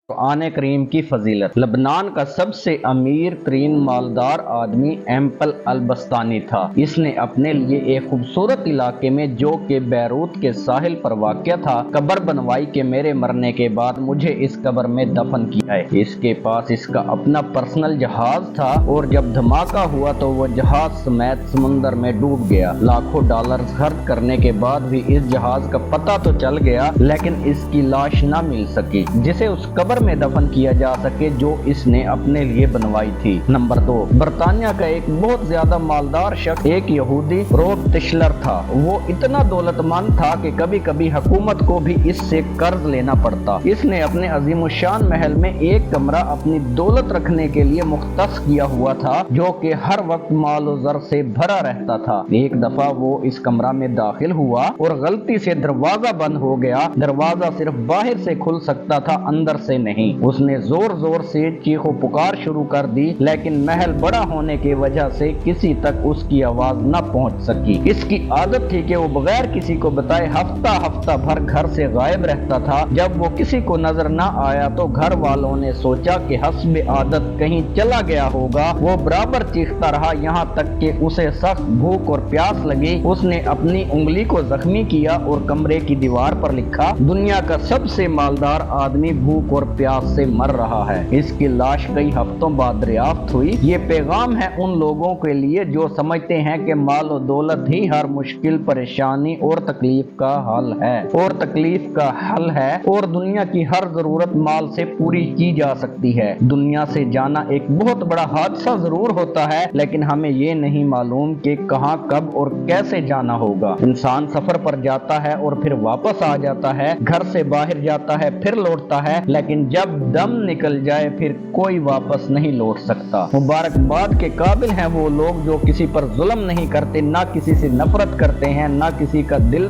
قرآن کریم کی فضیلت۔ لبنان کا سب سے امیر ترین مالدار آدمی ایمپل البستانی تھا۔ اس نے اپنے لیے ایک خوبصورت علاقے میں جو کہ بیروت کے ساحل پر واقع تھا قبر بنوائی کہ میرے مرنے کے بعد مجھے اس قبر میں دفن کیا ہے۔ اس کے پاس اس کا اپنا پرسنل جہاز تھا اور جب دھماکہ ہوا تو وہ جہاز سمیت سمندر میں ڈوب گیا۔ لاکھوں ڈالر خرچ کرنے کے بعد بھی اس جہاز کا پتہ تو چل گیا لیکن اس کی لاش نہ مل سکی جسے اس قبر میں دفن کیا جا سکے جو اس نے اپنے لیے بنوائی تھی۔ نمبر 2، برطانیہ کا ایک بہت زیادہ مالدار شخص ایک یہودی روب ٹشلر تھا۔ وہ اتنا دولت مند تھا کہ کبھی کبھی حکومت کو بھی اس سے قرض لینا پڑتا۔ اس نے اپنے عظیم الشان محل میں ایک کمرہ اپنی دولت رکھنے کے لیے مختص کیا ہوا تھا جو کہ ہر وقت مال و زر سے بھرا رہتا تھا۔ ایک دفعہ وہ اس کمرہ میں داخل ہوا اور غلطی سے دروازہ بند ہو گیا۔ دروازہ صرف باہر سے کھل سکتا تھا، اندر سے نہیں۔ اس نے زور زور سے چیخ و پکار شروع کر دی لیکن محل بڑا ہونے کی وجہ سے کسی تک اس کی آواز نہ پہنچ سکی۔ اس کی عادت تھی کہ وہ بغیر کسی کو بتائے ہفتہ بھر گھر سے غائب رہتا تھا۔ جب وہ کسی کو نظر نہ آیا تو گھر والوں نے سوچا کہ حسب عادت کہیں چلا گیا ہوگا۔ وہ برابر چیختا رہا یہاں تک کہ اسے سخت بھوک اور پیاس لگی۔ اس نے اپنی انگلی کو زخمی کیا اور کمرے کی دیوار پر لکھا، دنیا کا سب سے مالدار آدمی بھوک اور پیاس سے مر رہا ہے۔ اس کی لاش کئی ہفتوں بعد دریافت ہوئی۔ یہ پیغام ہے ان لوگوں کے لیے جو سمجھتے ہیں کہ مال و دولت ہی ہر مشکل، پریشانی اور تکلیف کا حل ہے اور دنیا کی ہر ضرورت مال سے پوری کی جا سکتی ہے۔ دنیا سے جانا ایک بہت بڑا حادثہ ضرور ہوتا ہے لیکن ہمیں یہ نہیں معلوم کہ کہاں، کب اور کیسے جانا ہوگا۔ انسان سفر پر جاتا ہے اور پھر واپس آ جاتا ہے، گھر سے باہر جاتا ہے پھر لوٹتا ہے لیکن جب دم نکل جائے پھر کوئی واپس نہیں لوٹ سکتا۔ مبارکباد کے قابل ہیں وہ لوگ جو کسی پر ظلم نہیں کرتے، نہ کسی سے نفرت کرتے ہیں، نہ کسی کا دل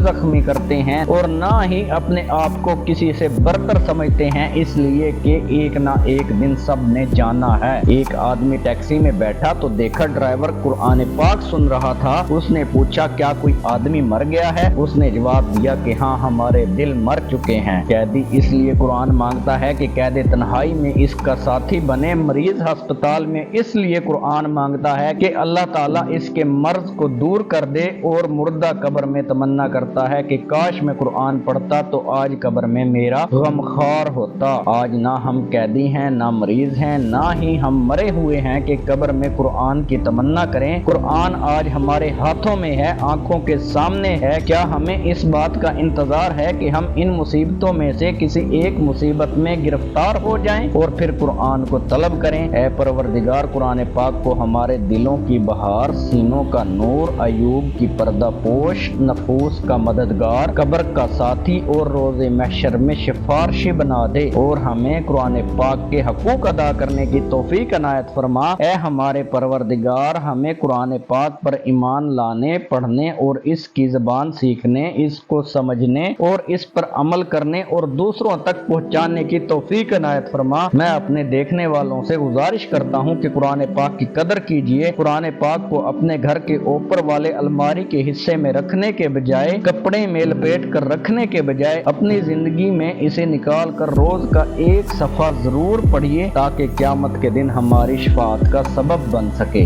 زخمی کرتے ہیں اور نہ ہی اپنے آپ کو کسی سے برتر سمجھتے ہیں، اس لیے کہ ایک نہ ایک دن سب نے جانا ہے۔ ایک آدمی ٹیکسی میں بیٹھا تو دیکھا ڈرائیور قرآن پاک سن رہا تھا۔ اس نے پوچھا کیا کوئی آدمی مر گیا ہے؟ اس نے جواب دیا کہ ہاں ہمارے دل مر چکے ہیں۔ قیدی اس لیے قرآن مانگتا ہے کہ قید تنہائی میں اس کا ساتھی بنے۔ مریض ہسپتال میں اس لیے قرآن مانگتا ہے کہ اللہ تعالیٰ اس کے مرض کو دور کر دے، اور مردہ قبر میں تمنا کرتا ہے کہ کاش میں قرآن پڑھتا تو آج قبر میں میرا غمخوار ہوتا۔ آج نہ ہم قیدی ہیں، نہ مریض ہیں، نہ ہی ہم مرے ہوئے ہیں کہ قبر میں قرآن کی تمنا کریں۔ قرآن آج ہمارے ہاتھوں میں ہے، آنکھوں کے سامنے ہے۔ کیا ہمیں اس بات کا انتظار ہے کہ ہم ان مصیبتوں میں سے کسی ایک مصیبت میں گرفتار ہو جائیں اور پھر قرآن کو طلب کریں؟ اے پروردگار، قرآن پاک کو ہمارے دلوں کی بہار، سینوں کا نور، عیوب کی پردہ پوش، نفوس کا مددگار، قبر کا ساتھی اور روز محشر میں سفارشی بنا دے اور ہمیں قرآن پاک کے حقوق ادا کرنے کی توفیق عنایت فرما۔ اے ہمارے پروردگار، ہمیں قرآن پاک پر ایمان لانے، پڑھنے اور اس کی زبان سیکھنے، اس کو سمجھنے اور اس پر عمل کرنے اور دوسروں تک پہنچانے کی توفیق عنایت فرما۔ میں اپنے دیکھنے والوں سے گزارش کرتا ہوں کہ قرآن پاک کی قدر کیجیے۔ قرآن پاک کو اپنے گھر کے اوپر والے الماری کے حصے میں رکھنے کے بجائے، کپڑے میں لپیٹ کر رکھنے کے بجائے اپنی زندگی میں اسے نکال کر روز کا ایک صفحہ ضرور پڑھیے تاکہ قیامت کے دن ہماری شفاعت کا سبب بن سکے۔